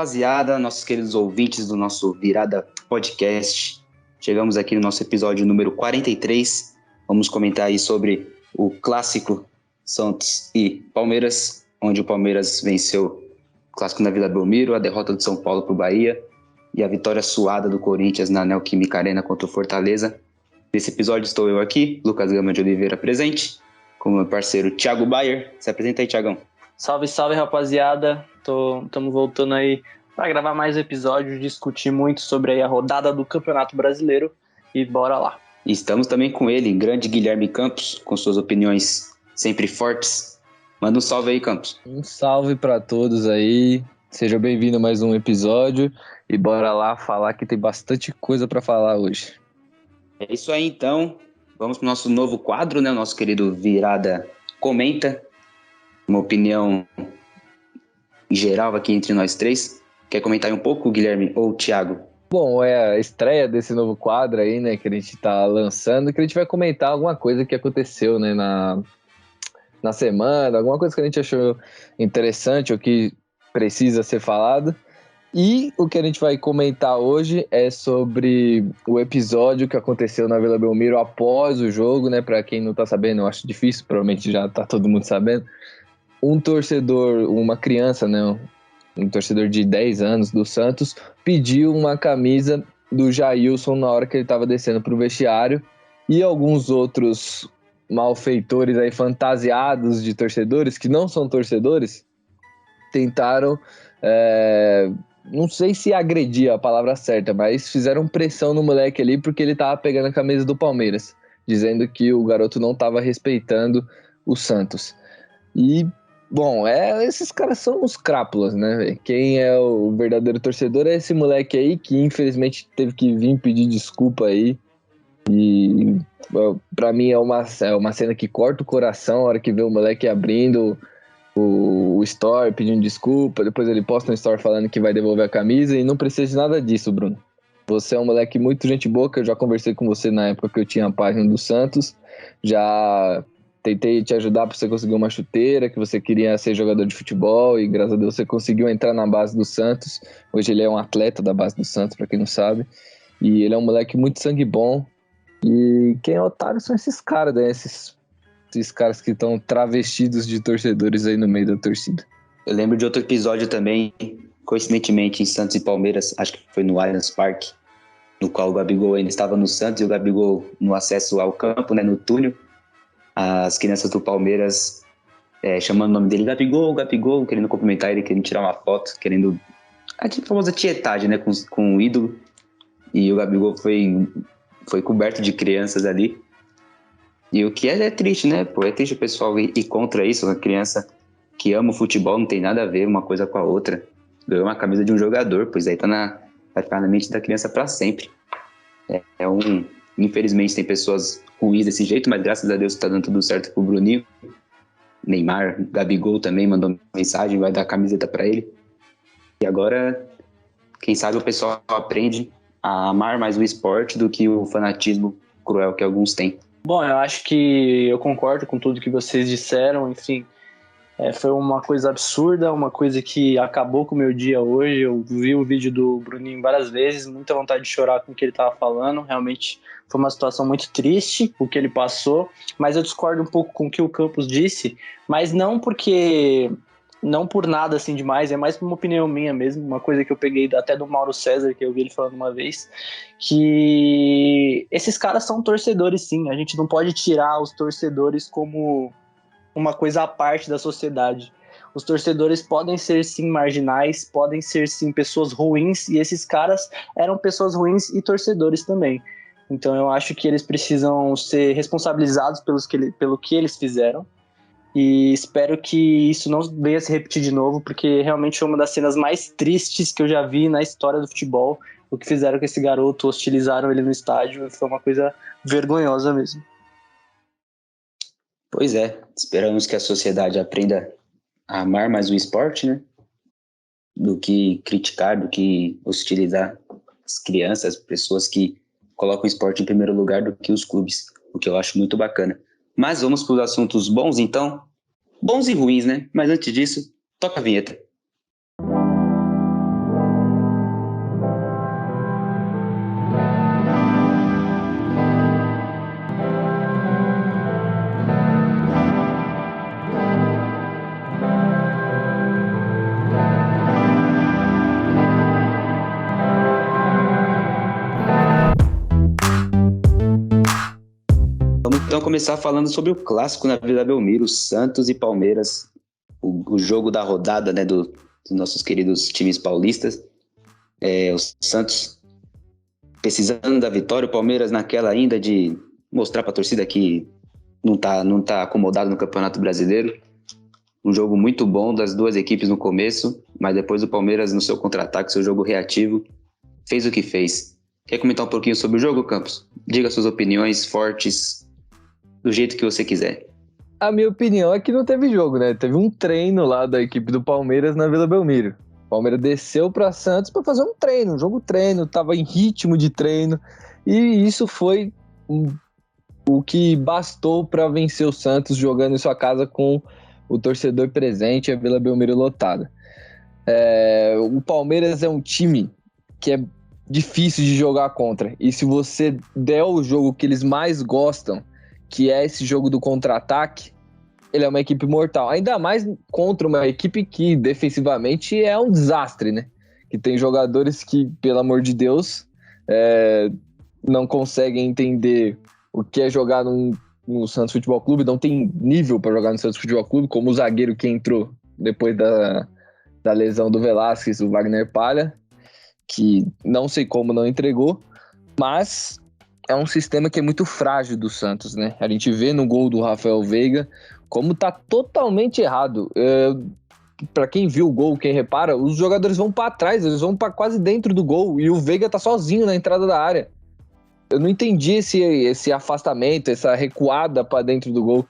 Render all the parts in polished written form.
rapaziada, nossos queridos ouvintes do nosso Virada Podcast. Chegamos aqui no nosso episódio número 43. Vamos comentar aí sobre o clássico Santos e Palmeiras, onde o Palmeiras venceu o clássico na Vila Belmiro, a derrota do São Paulo para o Bahia e a vitória suada do Corinthians na Neoquímica Arena contra o Fortaleza. Nesse episódio estou eu aqui, Lucas Gama de Oliveira presente, com meu parceiro Thiago Bayer. Se apresenta aí, Thiagão. Salve, salve, rapaziada. Estamos voltando aí para gravar mais um episódio, discutir muito sobre aí a rodada do Campeonato Brasileiro e bora lá. E estamos também com ele, grande Guilherme Campos, com suas opiniões sempre fortes. Manda um salve aí, Campos. Um salve para todos aí. Seja bem-vindo a mais um episódio e bora lá falar que tem bastante coisa para falar hoje. É isso aí, então. Vamos para o nosso novo quadro, né? O nosso querido Virada Comenta. Uma opinião geral aqui entre nós três. Quer comentar um pouco, Guilherme ou Thiago? Bom, é a estreia desse novo quadro aí, né, que a gente tá lançando, que a gente vai comentar alguma coisa que aconteceu, né, na semana, alguma coisa que a gente achou interessante ou que precisa ser falado. E o que a gente vai comentar hoje é sobre o episódio que aconteceu na Vila Belmiro após o jogo, né, pra quem não tá sabendo, eu acho difícil, provavelmente já tá todo mundo sabendo. Um torcedor, uma criança, né, um torcedor de 10 anos do Santos, pediu uma camisa do Jailson na hora que ele estava descendo para o vestiário, e alguns outros malfeitores aí fantasiados de torcedores, que não são torcedores, tentaram, não sei se agredir a palavra certa, mas fizeram pressão no moleque ali porque ele estava pegando a camisa do Palmeiras, dizendo que o garoto não estava respeitando o Santos. E bom, esses caras são os crápulas, né? Quem é o verdadeiro torcedor é esse moleque aí que infelizmente teve que vir pedir desculpa aí. E pra mim é uma cena que corta o coração a hora que vê o moleque abrindo o store, pedindo desculpa. Depois ele posta um story falando que vai devolver a camisa e não precisa de nada disso, Bruno. Você é um moleque muito gente boa, que eu já conversei com você na época que eu tinha a página do Santos. Já tentei te ajudar para você conseguir uma chuteira, que você queria ser jogador de futebol e graças a Deus você conseguiu entrar na base do Santos. Hoje ele é um atleta da base do Santos, para quem não sabe. E ele é um moleque muito sangue bom. E quem é otário são esses caras, né? Esses caras que estão travestidos de torcedores aí no meio da torcida. Eu lembro de outro episódio também, coincidentemente em Santos e Palmeiras, acho que foi no Allianz Parque, no qual o Gabigol ainda estava no Santos e o Gabigol no acesso ao campo, né, no túnel. As crianças do Palmeiras chamando o nome dele, Gabigol, Gabigol, querendo cumprimentar ele, querendo tirar uma foto, querendo a famosa tietagem, né, com o ídolo. E o Gabigol foi coberto de crianças ali. E o que é triste, né? Pô, é triste o pessoal ir contra isso. Uma criança que ama o futebol, não tem nada a ver uma coisa com a outra. Ganhou uma camisa de um jogador, pois aí vai ficar na mente da criança para sempre. Infelizmente tem pessoas ruins desse jeito, mas graças a Deus tá dando tudo certo pro Bruninho. Neymar, Gabigol também mandou mensagem, vai dar camiseta para ele. E agora, quem sabe o pessoal aprende a amar mais o esporte do que o fanatismo cruel que alguns têm. Bom, eu acho que eu concordo com tudo que vocês disseram, enfim. Foi uma coisa absurda, uma coisa que acabou com o meu dia hoje. Eu vi o vídeo do Bruninho várias vezes, muita vontade de chorar com o que ele estava falando. Realmente foi uma situação muito triste o que ele passou, mas eu discordo um pouco com o que o Campos disse, mas não por nada assim demais, é mais uma opinião minha mesmo, uma coisa que eu peguei até do Mauro César, que eu vi ele falando uma vez, que esses caras são torcedores sim, a gente não pode tirar os torcedores como uma coisa à parte da sociedade. Os torcedores podem ser sim marginais, podem ser sim pessoas ruins, e esses caras eram pessoas ruins e torcedores também. Então eu acho que eles precisam ser responsabilizados pelo que eles fizeram, e espero que isso não venha a se repetir de novo, porque realmente foi uma das cenas mais tristes que eu já vi na história do futebol. O que fizeram com esse garoto, hostilizaram ele no estádio, foi uma coisa vergonhosa mesmo. Pois é, esperamos que a sociedade aprenda a amar mais o esporte, né? Do que criticar, do que hostilizar as crianças, as pessoas que colocam o esporte em primeiro lugar do que os clubes, o que eu acho muito bacana. Mas vamos para os assuntos bons, então. Bons e ruins, né? Mas antes disso, toca a vinheta. então começar falando sobre o clássico na Vila Belmiro, Santos e Palmeiras, o jogo da rodada, né, dos nossos queridos times paulistas. O Santos precisando da vitória, o Palmeiras naquela ainda de mostrar para a torcida que não tá acomodado no Campeonato Brasileiro. Um jogo muito bom das duas equipes no começo, mas depois o Palmeiras no seu contra-ataque, seu jogo reativo, fez o que fez. Quer comentar um pouquinho sobre o jogo, Campos? Diga suas opiniões fortes, do jeito que você quiser. A minha opinião é que não teve jogo, né? Teve um treino lá da equipe do Palmeiras na Vila Belmiro. O Palmeiras desceu para Santos para fazer um treino, um jogo treino, tava em ritmo de treino, e isso foi o que bastou para vencer o Santos jogando em sua casa com o torcedor presente e a Vila Belmiro lotada. O Palmeiras é um time que é difícil de jogar contra, e se você der o jogo que eles mais gostam, que é esse jogo do contra-ataque, ele é uma equipe mortal, ainda mais contra uma equipe que defensivamente é um desastre, né? Que tem jogadores que, pelo amor de Deus, não conseguem entender o que é jogar no Santos Futebol Clube, não tem nível para jogar no Santos Futebol Clube, como o zagueiro que entrou depois da lesão do Velasquez, o Wagner Palha, que não sei como não entregou, mas é um sistema que é muito frágil do Santos, né? A gente vê no gol do Rafael Veiga como tá totalmente errado. Para quem viu o gol, quem repara, os jogadores vão para trás, eles vão para quase dentro do gol, e o Veiga tá sozinho na entrada da área. Eu não entendi esse afastamento, essa recuada para dentro do gol.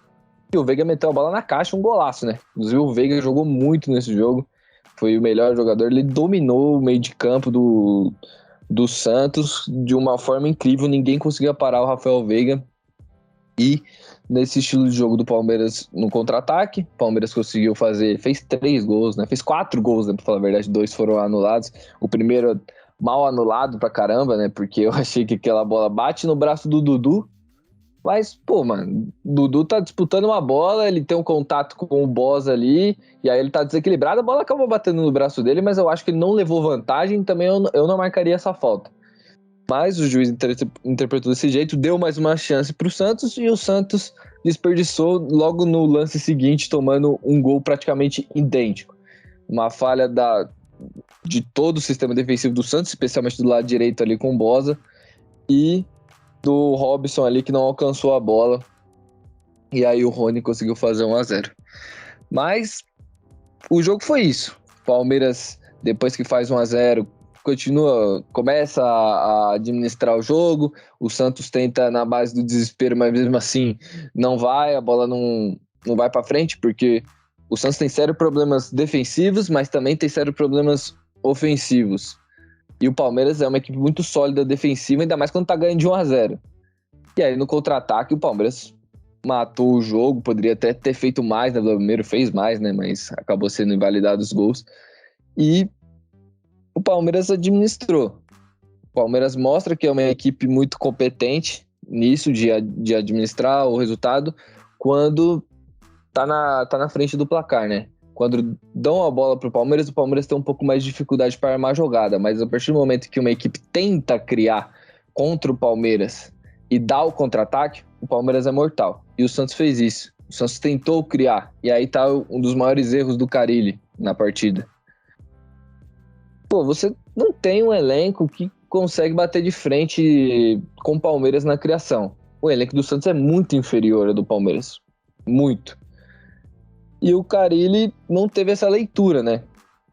E o Veiga meteu a bola na caixa, um golaço, né? Inclusive o Veiga jogou muito nesse jogo, foi o melhor jogador, ele dominou o meio de campo do Santos de uma forma incrível, ninguém conseguia parar o Rafael Veiga. E nesse estilo de jogo do Palmeiras no contra-ataque, o Palmeiras fez 3 gols, né? Fez 4 gols, né? Pra falar a verdade, 2 foram anulados. O primeiro mal anulado pra caramba, né? Porque eu achei que aquela bola bate no braço do Dudu. Mas, pô, mano, o Dudu tá disputando uma bola, ele tem um contato com o Boza ali, e aí ele tá desequilibrado, a bola acabou batendo no braço dele, mas eu acho que ele não levou vantagem, também eu não marcaria essa falta. Mas o juiz interpretou desse jeito, deu mais uma chance pro Santos, e o Santos desperdiçou logo no lance seguinte, tomando um gol praticamente idêntico. Uma falha de todo o sistema defensivo do Santos, especialmente do lado direito ali com o Boza, e do Robson ali que não alcançou a bola, e aí o Rony conseguiu fazer 1-0. Mas o jogo foi isso. Palmeiras, depois que faz 1-0, começa a administrar o jogo. O Santos tenta na base do desespero, mas mesmo assim não vai, a bola não vai para frente, porque o Santos tem sérios problemas defensivos, mas também tem sérios problemas ofensivos. E o Palmeiras é uma equipe muito sólida defensiva, ainda mais quando tá ganhando de 1-0. E aí no contra-ataque o Palmeiras matou o jogo, poderia até ter feito mais, né? O primeiro fez mais, né? Mas acabou sendo invalidado os gols. E o Palmeiras administrou. O Palmeiras mostra que é uma equipe muito competente nisso, de administrar o resultado, quando tá na frente do placar, né? Quando dão a bola pro Palmeiras, o Palmeiras tem um pouco mais de dificuldade para armar a jogada, mas a partir do momento que uma equipe tenta criar contra o Palmeiras e dá o contra-ataque, o Palmeiras é mortal. E o Santos fez isso. O Santos tentou criar, e aí tá um dos maiores erros do Carille na partida. Pô, você não tem um elenco que consegue bater de frente com o Palmeiras na criação. O elenco do Santos é muito inferior ao do Palmeiras. Muito. E o Carille não teve essa leitura, né?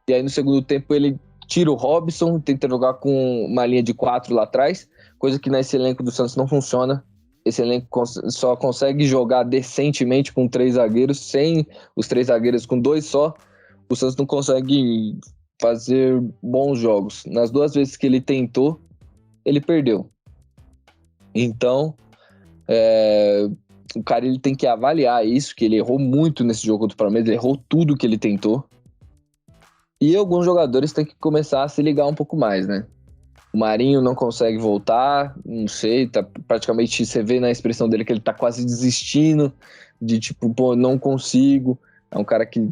E aí no segundo tempo ele tira o Robson, tenta jogar com uma linha de 4 lá atrás, coisa que nesse elenco do Santos não funciona. Esse elenco só consegue jogar decentemente com 3 zagueiros, sem os 3 zagueiros com 2 só. O Santos não consegue fazer bons jogos. Nas 2 vezes que ele tentou, ele perdeu. Então, o cara ele tem que avaliar isso, que ele errou muito nesse jogo contra o Palmeiras, ele errou tudo que ele tentou. E alguns jogadores têm que começar a se ligar um pouco mais, né? O Marinho não consegue voltar, não sei, tá praticamente, você vê na expressão dele que ele tá quase desistindo, de tipo, pô, não consigo. É um cara que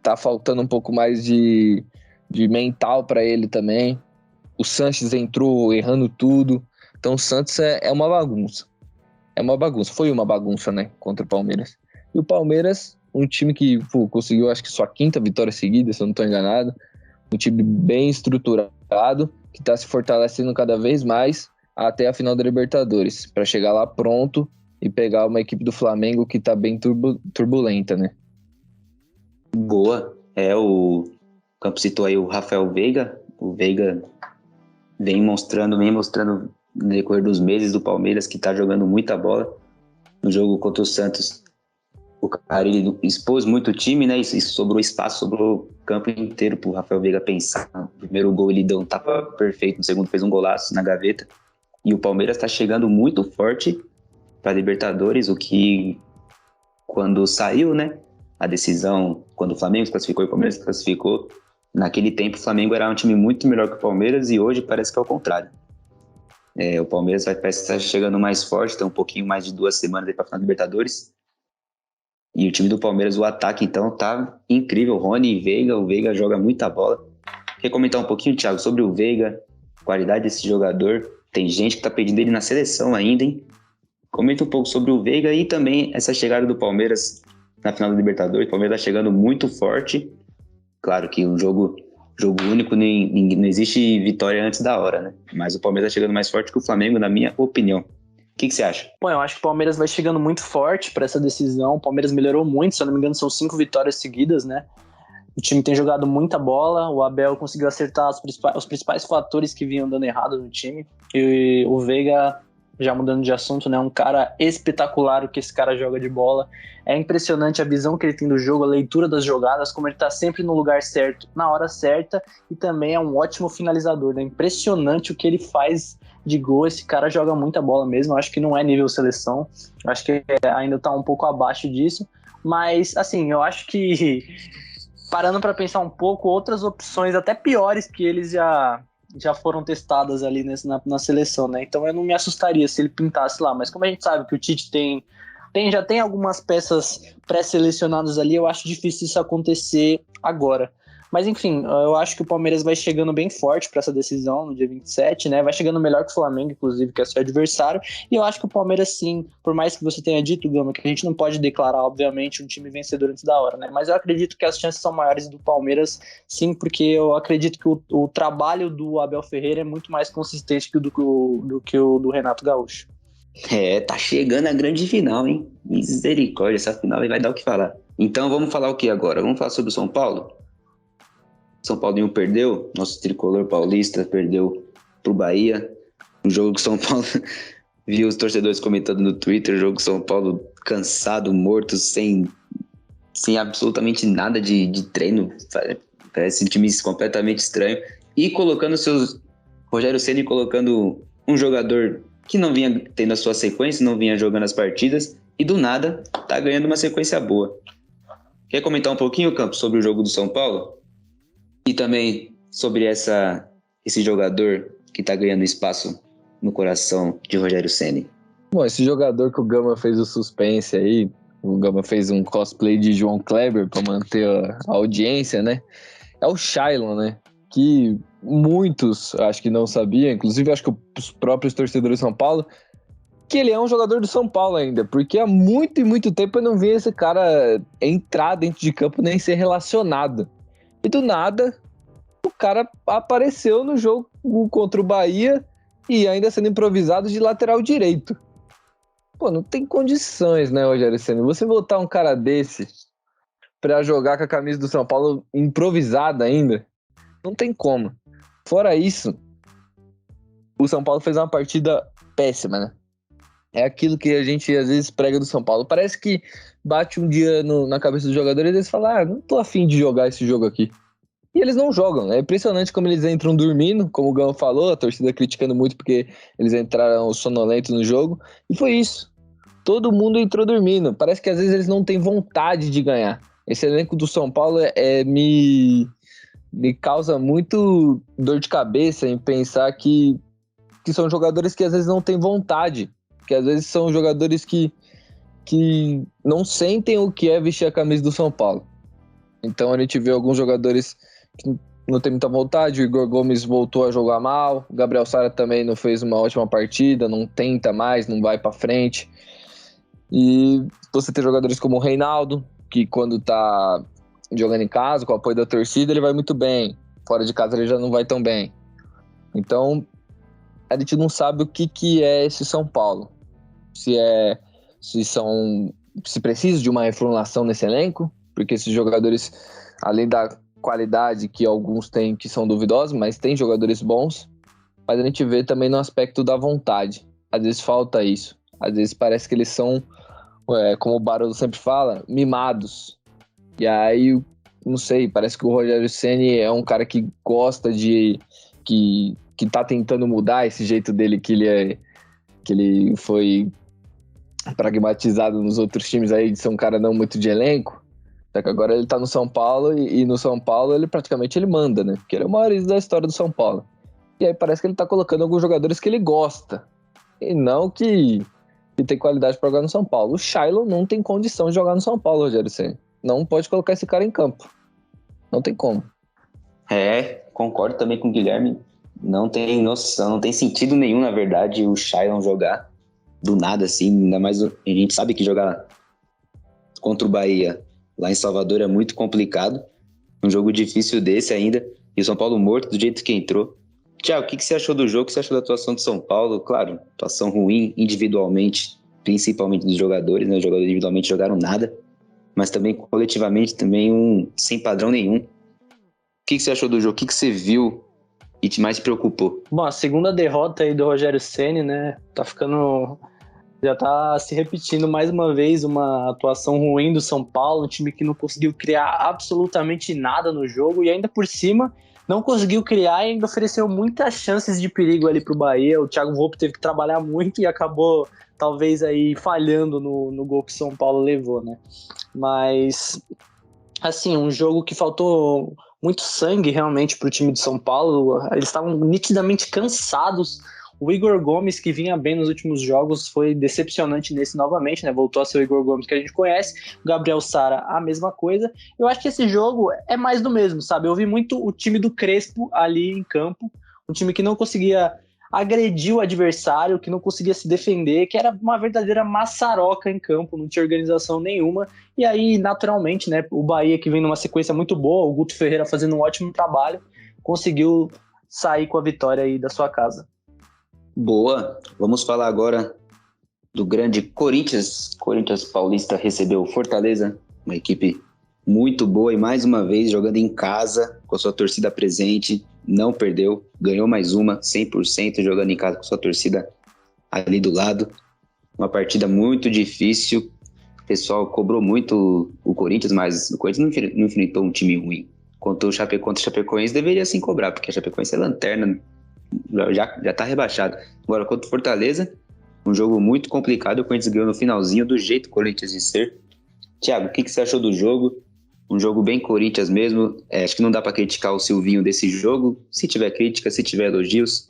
tá faltando um pouco mais de mental para ele também. O Sanches entrou errando tudo. Então o Santos é uma bagunça. é uma bagunça. Foi uma bagunça, né, contra o Palmeiras. E o Palmeiras, um time que conseguiu, acho que sua 5ª vitória seguida, se eu não estou enganado. Um time bem estruturado, que está se fortalecendo cada vez mais até a final da Libertadores, para chegar lá pronto e pegar uma equipe do Flamengo que está bem turbulenta, né? Boa. O Campo citou aí o Rafael Veiga. O Veiga vem mostrando no decorrer dos meses do Palmeiras que está jogando muita bola. No jogo contra o Santos, o Carille expôs muito o time, né? Isso sobrou espaço, sobrou o campo inteiro pro Rafael Veiga pensar. No primeiro gol ele deu um tapa perfeito, no segundo fez um golaço na gaveta. E o Palmeiras está chegando muito forte para Libertadores, o que quando saiu, né? A decisão, quando o Flamengo se classificou e o Palmeiras se classificou, naquele tempo o Flamengo era um time muito melhor que o Palmeiras e hoje parece que é o contrário. O Palmeiras parece estar chegando mais forte, tem um pouquinho mais de 2 semanas aí para a final da Libertadores. E o time do Palmeiras, o ataque, então, tá incrível. Rony e Veiga, o Veiga joga muita bola. Quer comentar um pouquinho, Thiago, sobre o Veiga, qualidade desse jogador? Tem gente que tá pedindo ele na seleção ainda, hein? Comenta um pouco sobre o Veiga e também essa chegada do Palmeiras na final da Libertadores. O Palmeiras tá chegando muito forte. Claro que um jogo único, não existe vitória antes da hora, né? Mas o Palmeiras tá chegando mais forte que o Flamengo, na minha opinião. O que você acha? Bom, eu acho que o Palmeiras vai chegando muito forte para essa decisão. O Palmeiras melhorou muito, se eu não me engano, são 5 vitórias seguidas, né? O time tem jogado muita bola, o Abel conseguiu acertar os principais fatores que vinham dando errado no time. E o Veiga, já mudando de assunto, né? Um cara espetacular o que esse cara joga de bola. É impressionante a visão que ele tem do jogo, a leitura das jogadas, como ele tá sempre no lugar certo, na hora certa, e também é um ótimo finalizador, né? Impressionante o que ele faz de gol. Esse cara joga muita bola mesmo. Eu acho que não é nível seleção, eu acho que ainda tá um pouco abaixo disso, mas assim, eu acho que parando para pensar um pouco, outras opções até piores que eles já foram testadas ali na seleção, né? Então eu não me assustaria se ele pintasse lá, mas como a gente sabe que o Tite já tem algumas peças pré-selecionadas ali, eu acho difícil isso acontecer agora. Mas enfim, eu acho que o Palmeiras vai chegando bem forte para essa decisão no dia 27, né? Vai chegando melhor que o Flamengo, inclusive, que é seu adversário. E eu acho que o Palmeiras, sim, por mais que você tenha dito, Gama, que a gente não pode declarar, obviamente, um time vencedor antes da hora, né? Mas eu acredito que as chances são maiores do Palmeiras, sim, porque eu acredito que o trabalho do Abel Ferreira é muito mais consistente do que o do Renato Gaúcho. Tá chegando a grande final, hein? Misericórdia, essa final aí vai dar o que falar. Então vamos falar o que agora? Vamos falar sobre o São Paulo? São Paulinho perdeu, nosso tricolor paulista perdeu pro Bahia. Um jogo que São Paulo viu os torcedores comentando no Twitter, jogo que São Paulo cansado, morto, sem absolutamente nada de treino. Parece um time completamente estranho. E colocando Rogério Ceni colocando um jogador que não vinha tendo a sua sequência, não vinha jogando as partidas, e do nada tá ganhando uma sequência boa. Quer comentar um pouquinho, Campos, sobre o jogo do São Paulo? E também sobre esse jogador que tá ganhando espaço no coração de Rogério Ceni. Bom, esse jogador que o Gama fez o suspense aí, o Gama fez um cosplay de João Kleber para manter a audiência, né? É o Shailon, né? Que muitos acho que não sabiam, inclusive acho que os próprios torcedores de São Paulo, que ele é um jogador do São Paulo ainda, porque há muito e muito tempo eu não vi esse cara entrar dentro de campo nem ser relacionado. E do nada, o cara apareceu no jogo contra o Bahia e ainda sendo improvisado de lateral direito. Pô, não tem condições, né, Rogério Ceni? Você botar um cara desse pra jogar com a camisa do São Paulo improvisada ainda, não tem como. Fora isso, o São Paulo fez uma partida péssima, né? É aquilo que a gente às vezes prega do São Paulo. Parece que bate um dia na cabeça dos jogadores e eles falam, não tô afim de jogar esse jogo aqui. E eles não jogam. É impressionante como eles entram dormindo, como o Gão falou, a torcida criticando muito porque eles entraram sonolentos no jogo. E foi isso. Todo mundo entrou dormindo. Parece que às vezes eles não têm vontade de ganhar. Esse elenco do São Paulo me causa muito dor de cabeça em pensar que são jogadores que às vezes não têm vontade. Que às vezes são jogadores que não sentem o que é vestir a camisa do São Paulo. Então a gente vê alguns jogadores que não tem muita vontade, o Igor Gomes voltou a jogar mal, o Gabriel Sara também não fez uma ótima partida, não tenta mais, não vai pra frente. E você tem jogadores como o Reinaldo, que quando tá jogando em casa, com o apoio da torcida, ele vai muito bem. Fora de casa ele já não vai tão bem. Então, a gente não sabe o que é esse São Paulo. Se precisa de uma reformulação nesse elenco, porque esses jogadores, além da qualidade que alguns têm que são duvidosos, mas tem jogadores bons, mas a gente vê também no aspecto da vontade. Às vezes falta isso. Às vezes parece que eles são, como o Barolo sempre fala, mimados. E aí, não sei, parece que o Rogério Ceni é um cara que gosta de... que tá tentando mudar esse jeito dele, que ele foi pragmatizado nos outros times aí, de ser um cara não muito de elenco. Só que agora ele tá no São Paulo e no São Paulo ele praticamente manda, né? Porque ele é o maior ídolo da história do São Paulo. E aí parece que ele tá colocando alguns jogadores que ele gosta. E não que tem qualidade pra jogar no São Paulo. O Shailon não tem condição de jogar no São Paulo, Rogério Ceni. Não pode colocar esse cara em campo. Não tem como. Concordo também com o Guilherme. Não tem noção, não tem sentido nenhum, na verdade, o Shailon jogar do nada, assim. Ainda mais a gente sabe que jogar contra o Bahia lá em Salvador é muito complicado. Um jogo difícil desse ainda. E o São Paulo morto do jeito que entrou. Thiago, o que você achou do jogo? O que você achou da atuação do São Paulo? Claro, atuação ruim individualmente, principalmente dos jogadores, né? Os jogadores individualmente jogaram nada. Mas também coletivamente, também sem padrão nenhum. O que você achou do jogo? O que você viu e te mais preocupou? Bom, a segunda derrota aí do Rogério Ceni, né? Já tá se repetindo mais uma vez uma atuação ruim do São Paulo, um time que não conseguiu criar absolutamente nada no jogo e ainda por cima não conseguiu criar e ainda ofereceu muitas chances de perigo ali pro Bahia. O Thiago Volpe teve que trabalhar muito e acabou talvez aí falhando no gol que o São Paulo levou, né? Mas, assim, um jogo que faltou muito sangue realmente pro time de São Paulo. Eles estavam nitidamente cansados. O Igor Gomes, que vinha bem nos últimos jogos, foi decepcionante nesse novamente, né? Voltou a ser o Igor Gomes que a gente conhece. O Gabriel Sara, a mesma coisa. Eu acho que esse jogo é mais do mesmo, sabe? Eu vi muito o time do Crespo ali em campo. Um time que não conseguia agredir o adversário, que não conseguia se defender, que era uma verdadeira maçaroca em campo, não tinha organização nenhuma. E aí, naturalmente, né? O Bahia, que vem numa sequência muito boa, o Guto Ferreira fazendo um ótimo trabalho, conseguiu sair com a vitória aí da sua casa. Boa, vamos falar agora do grande Corinthians. Corinthians Paulista recebeu o Fortaleza, uma equipe muito boa e mais uma vez jogando em casa, com a sua torcida presente, não perdeu, ganhou mais uma, 100% jogando em casa com a sua torcida ali do lado. Uma partida muito difícil, o pessoal cobrou muito o Corinthians, mas o Corinthians não enfrentou um time ruim. Contra o Chapecoense deveria sim cobrar, porque a Chapecoense é lanterna, já tá rebaixado. Agora, contra o Fortaleza, um jogo muito complicado, o Corinthians ganhou no finalzinho, do jeito Corinthians de ser. Thiago, o que você achou do jogo? Um jogo bem Corinthians mesmo. Acho que não dá pra criticar o Silvinho desse jogo. Se tiver crítica, se tiver elogios,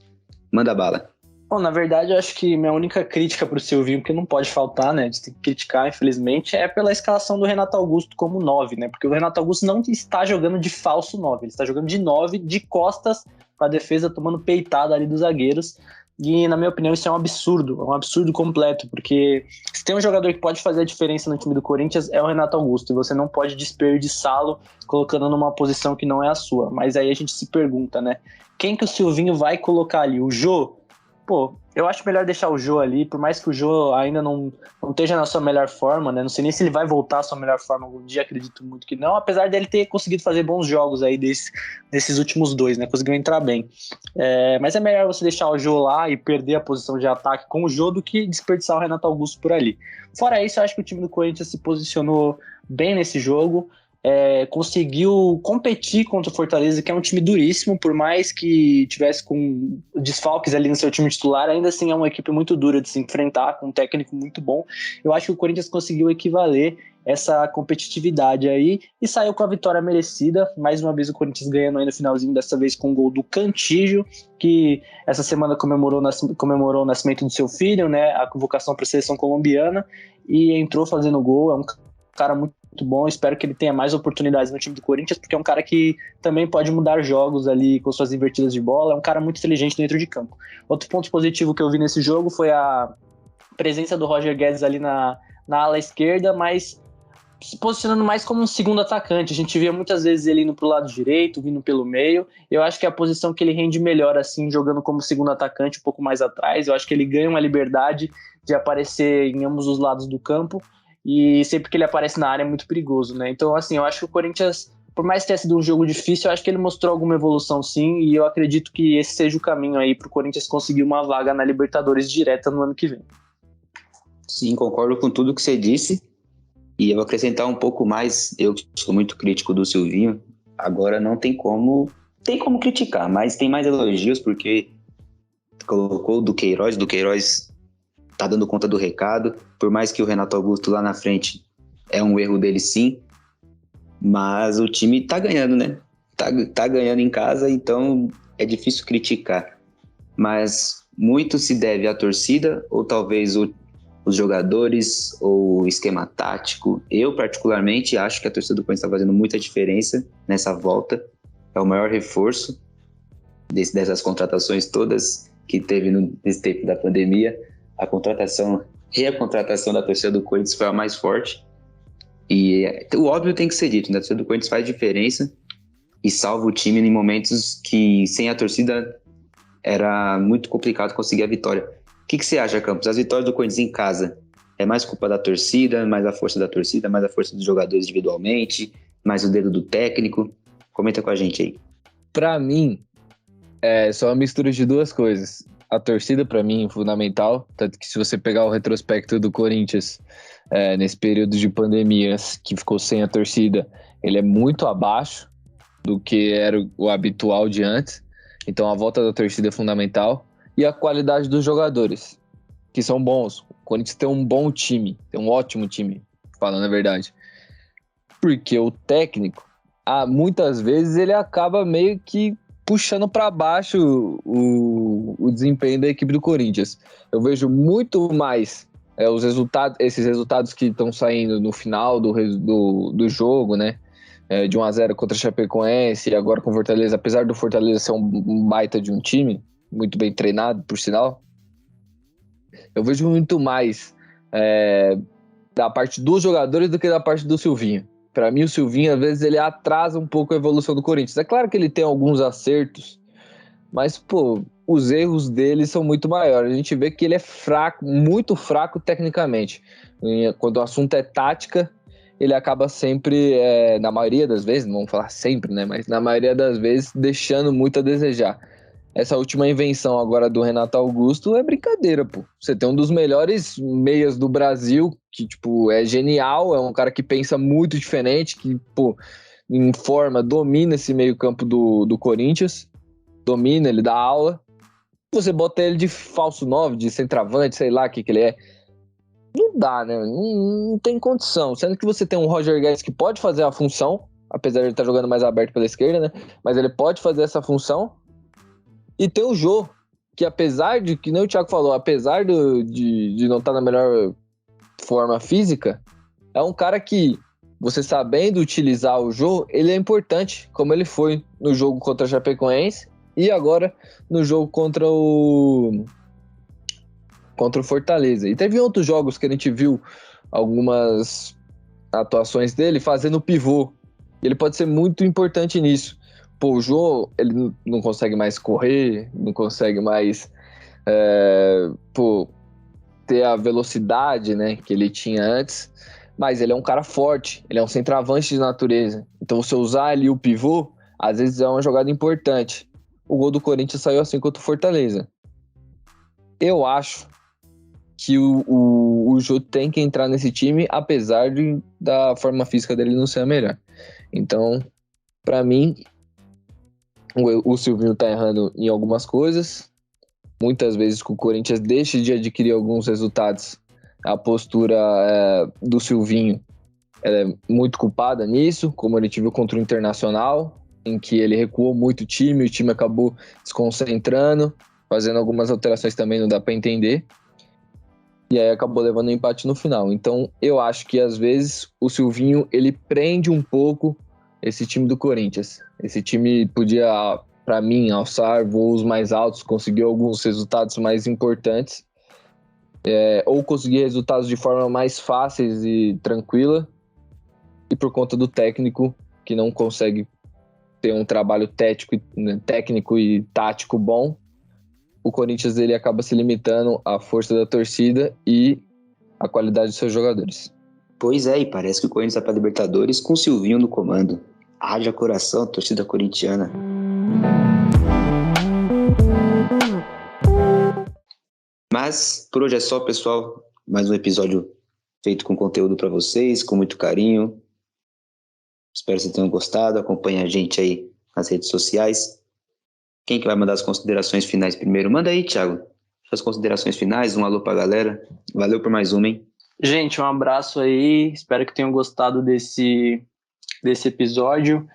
manda bala. Bom, na verdade, eu acho que minha única crítica pro Silvinho, porque não pode faltar, né, a gente tem que criticar, infelizmente, é pela escalação do Renato Augusto como 9, né, porque o Renato Augusto não está jogando de falso 9, ele está jogando de 9, de costas para a defesa, tomando peitada ali dos zagueiros, e na minha opinião isso é um absurdo completo, porque se tem um jogador que pode fazer a diferença no time do Corinthians é o Renato Augusto, e você não pode desperdiçá-lo colocando numa posição que não é a sua. Mas aí a gente se pergunta, né, quem que o Silvinho vai colocar ali? O Jô? Pô, eu acho melhor deixar o Jô ali, por mais que o Jô ainda não esteja na sua melhor forma, né? Não sei nem se ele vai voltar à sua melhor forma algum dia, acredito muito que não, apesar dele ter conseguido fazer bons jogos aí desses últimos dois, né? Conseguiu entrar bem. Mas é melhor você deixar o Jô lá e perder a posição de ataque com o Jô do que desperdiçar o Renato Augusto por ali. Fora isso, eu acho que o time do Corinthians se posicionou bem nesse jogo. Conseguiu competir contra o Fortaleza, que é um time duríssimo, por mais que tivesse com desfalques ali no seu time titular, ainda assim é uma equipe muito dura de se enfrentar, com um técnico muito bom. Eu acho que o Corinthians conseguiu equivaler essa competitividade aí e saiu com a vitória merecida. Mais uma vez o Corinthians ganhando aí no finalzinho, dessa vez com o gol do Cantillo, que essa semana comemorou o nascimento do seu filho, né, a convocação para a seleção colombiana, e entrou fazendo gol. É um cara muito muito bom. Espero que ele tenha mais oportunidades no time do Corinthians, porque é um cara que também pode mudar jogos ali com suas invertidas de bola. É um cara muito inteligente dentro de campo. Outro ponto positivo que eu vi nesse jogo foi a presença do Roger Guedes ali na ala esquerda, mas se posicionando mais como um segundo atacante. A gente via muitas vezes ele indo pro lado direito, vindo pelo meio. Eu acho que é a posição que ele rende melhor, assim, jogando como segundo atacante, um pouco mais atrás. Eu acho que ele ganha uma liberdade de aparecer em ambos os lados do campo, e sempre que ele aparece na área é muito perigoso, né? Então, assim, eu acho que o Corinthians, por mais que tenha sido um jogo difícil, eu acho que ele mostrou alguma evolução, sim, e eu acredito que esse seja o caminho aí pro Corinthians conseguir uma vaga na Libertadores direta no ano que vem. Sim, concordo com tudo que você disse. E eu vou acrescentar um pouco mais. Eu sou muito crítico do Silvinho. Agora não tem como... Tem como criticar, mas tem mais elogios, porque colocou o Duqueiroz. Duqueiroz tá dando conta do recado. Por mais que o Renato Augusto lá na frente é um erro dele, sim. Mas o time tá ganhando, né? Tá ganhando em casa, então é difícil criticar. Mas muito se deve à torcida, ou talvez os jogadores, ou o esquema tático. Eu, particularmente, acho que a torcida do Corinthians está fazendo muita diferença nessa volta. É o maior reforço dessas contratações todas que teve nesse tempo da pandemia. A contratação da torcida do Corinthians foi a mais forte. E o óbvio tem que ser dito, né? A torcida do Corinthians faz diferença e salva o time em momentos que, sem a torcida, era muito complicado conseguir a vitória. O que você acha, Campos? As vitórias do Corinthians em casa é mais culpa da torcida, mais a força da torcida, mais a força dos jogadores individualmente, mais o dedo do técnico? Comenta com a gente aí. Pra mim, é só uma mistura de duas coisas. A torcida, pra mim, é fundamental. Tanto que se você pegar o retrospecto do Corinthians nesse período de pandemias que ficou sem a torcida, ele é muito abaixo do que era o habitual de antes. Então a volta da torcida é fundamental. E a qualidade dos jogadores, que são bons. O Corinthians tem um bom time, tem um ótimo time, falando a verdade. Porque o técnico, muitas vezes, ele acaba meio que puxando para baixo o desempenho da equipe do Corinthians. Eu vejo muito mais esses resultados que estão saindo no final do jogo, né? De 1-0 contra a Chapecoense e agora com o Fortaleza, apesar do Fortaleza ser um baita de um time, muito bem treinado, por sinal, eu vejo muito mais da parte dos jogadores do que da parte do Silvinho. Para mim, o Silvinho, às vezes, ele atrasa um pouco a evolução do Corinthians. É claro que ele tem alguns acertos, mas, pô, os erros dele são muito maiores. A gente vê que ele é fraco, muito fraco tecnicamente. Quando o assunto é tática, ele acaba sempre, na maioria das vezes, não vamos falar sempre, né? Mas na maioria das vezes, deixando muito a desejar. Essa última invenção agora do Renato Augusto é brincadeira, pô. Você tem um dos melhores meias do Brasil, que, tipo, é genial, é um cara que pensa muito diferente, que, pô, domina esse meio campo do Corinthians, domina, ele dá aula. Você bota ele de falso 9, de centroavante, sei lá o que ele é. Não dá, né? Não tem condição. Sendo que você tem um Roger Guedes que pode fazer a função, apesar de ele estar jogando mais aberto pela esquerda, né? Mas ele pode fazer essa função. E tem o Jô, que apesar de, que nem o Thiago falou, apesar de não estar na melhor forma física, é um cara que, você sabendo utilizar o Jô, ele é importante, como ele foi no jogo contra a Chapecoense e agora no jogo contra o Fortaleza. E teve outros jogos que a gente viu algumas atuações dele fazendo pivô. Ele pode ser muito importante nisso. Pô, o Jô, ele não consegue mais correr, não consegue mais ter a velocidade, né, que ele tinha antes, mas ele é um cara forte, ele é um centroavante de natureza. Então, você usar ali o pivô, às vezes é uma jogada importante. O gol do Corinthians saiu assim contra o Fortaleza. Eu acho que o Jô tem que entrar nesse time, apesar da forma física dele não ser a melhor. Então, para mim, o Silvinho tá errando em algumas coisas. Muitas vezes que o Corinthians deixa de adquirir alguns resultados, a postura do Silvinho é muito culpada nisso, como ele tive contra o Internacional, em que ele recuou muito o time acabou se concentrando, fazendo algumas alterações também, não dá para entender. E aí acabou levando um empate no final. Então eu acho que às vezes o Silvinho ele prende um pouco esse time do Corinthians. Esse time podia, para mim, alçar voos mais altos, conseguir alguns resultados mais importantes, ou conseguir resultados de forma mais fáceis e tranquila, e por conta do técnico que não consegue ter um trabalho técnico e tático bom, o Corinthians ele acaba se limitando à força da torcida e à qualidade dos seus jogadores. Pois é, e parece que o Corinthians vai para Libertadores com o Silvinho no comando. Haja coração, torcida corintiana. Mas por hoje é só, pessoal. Mais um episódio feito com conteúdo para vocês, com muito carinho. Espero que vocês tenham gostado. Acompanhe a gente aí nas redes sociais. Quem que vai mandar as considerações finais primeiro? Manda aí, Thiago. Suas considerações finais, um alô pra galera. Valeu por mais uma, hein? Gente, um abraço aí. Espero que tenham gostado desse episódio.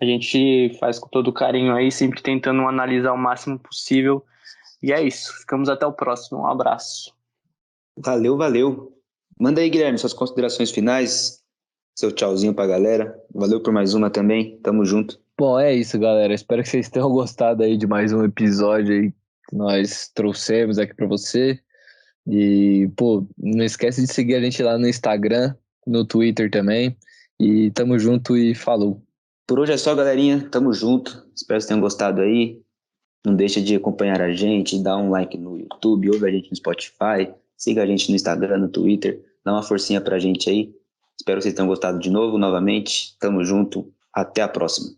A gente faz com todo carinho aí, sempre tentando analisar o máximo possível. E é isso. Ficamos até o próximo. Um abraço. Valeu. Manda aí, Guilherme, suas considerações finais. Seu tchauzinho pra galera. Valeu por mais uma também. Tamo junto. Bom, é isso, galera. Espero que vocês tenham gostado aí de mais um episódio aí que nós trouxemos aqui pra você. E, não esquece de seguir a gente lá no Instagram, no Twitter também. E tamo junto e falou. Por hoje é só, galerinha. Tamo junto. Espero que vocês tenham gostado aí. Não deixa de acompanhar a gente, dá um like no YouTube, ouve a gente no Spotify, siga a gente no Instagram, no Twitter. Dá uma forcinha pra gente aí. Espero que vocês tenham gostado de novo, novamente. Tamo junto. Até a próxima.